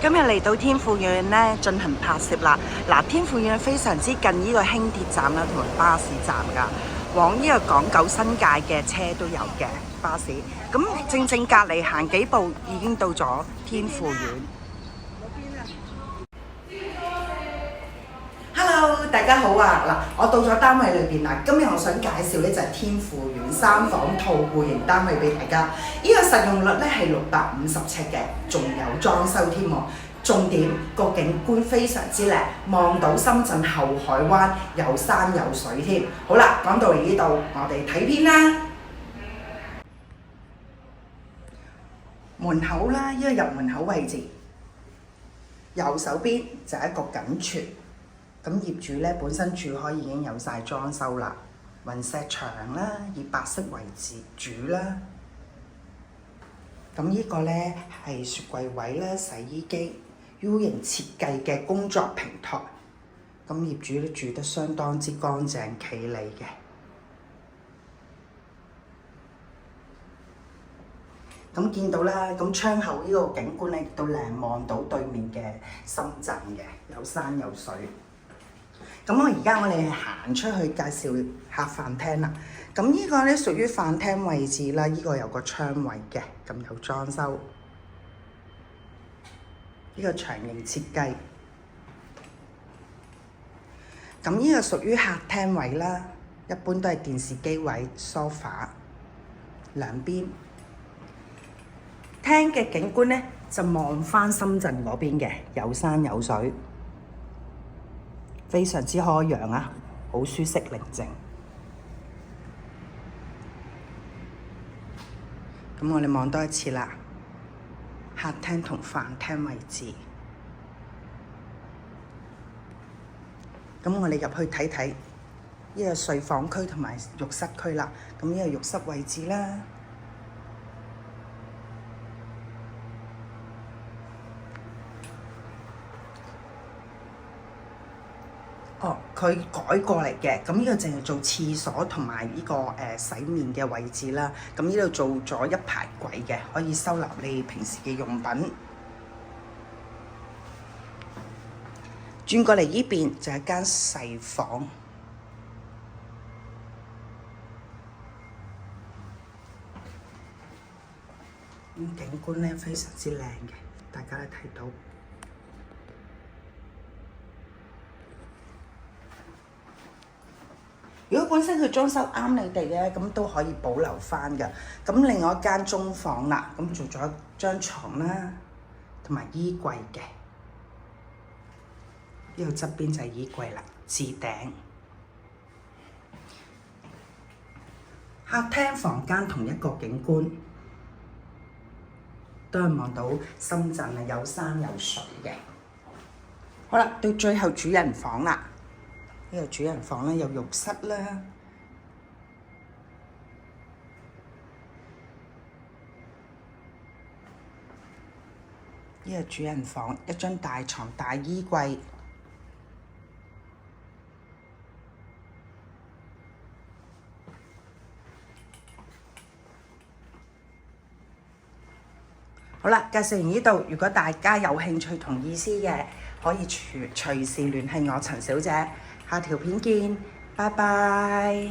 今日嚟到天富苑咧進行拍攝啦。嗱，天富苑非常之近呢個輕鐵站啦，同埋巴士站噶，往呢個港九新界嘅車都有嘅巴士。咁正隔離行幾步已經到咗天富苑。Hello， 大家好啊！嗱，我到咗單位裏邊啦。今日我想介紹咧就係天富苑3房套戶型單位俾大家。呢個實用率咧係650尺嘅，仲有裝修添喎。重點個景觀非常之靚，望到深圳後海灣，有山有水添。好啦，講到嚟呢度，我哋睇片啦。門口啦，呢個入門口位置，右手邊就係一個緊廚。咁業主咧本身住開已經有晒裝修啦，雲石牆啦，以白色為主啦。咁呢個咧係雪櫃位啦，洗衣機 U 型設計嘅工作平台。咁業主都住得相當之乾淨企理嘅。咁見到啦，咁窗口呢個景觀咧亦都靚，望到對面嘅深圳嘅，有山有水。咁我哋行出去介紹下飯廳啦。咁呢個咧屬於飯廳位置啦，呢個有個窗位嘅，咁有裝修。呢個長形設計。咁呢個屬於客廳位啦，一般都係電視機位、sofa 兩邊。廳嘅景觀咧就望返深圳嗰邊嘅，有山有水。非常之開揚啊，好舒適寧靜。咁我哋望多一次啦，客廳同飯廳位置。咁我哋入去睇睇呢個睡房區同埋浴室區啦。咁呢個浴室位置啦。哦，佢改過嚟嘅，咁呢個淨係做廁所同埋呢個洗面嘅位置啦。咁呢度做咗一排櫃嘅，可以收納你平時嘅用品。轉過嚟呢邊就係間細房，咁景觀咧非常之靚嘅，大家都睇到。如果本身佢裝修啱你哋嘅，咁都可以保留返㗎。咁另外一間中房啦，咁做咗張床啦，同埋衣櫃嘅。呢度側邊就係衣櫃啦，置頂。客廳房間同一個景觀，都係望到深圳啊，有山有水嘅。好啦，到最後主人房啦。呢個主人房咧有浴室啦，呢個主人房一張大床、大衣櫃，好啦，介紹完呢度，如果大家有興趣同意思嘅，可以隨時聯繫我陳小姐。下條片見，拜拜。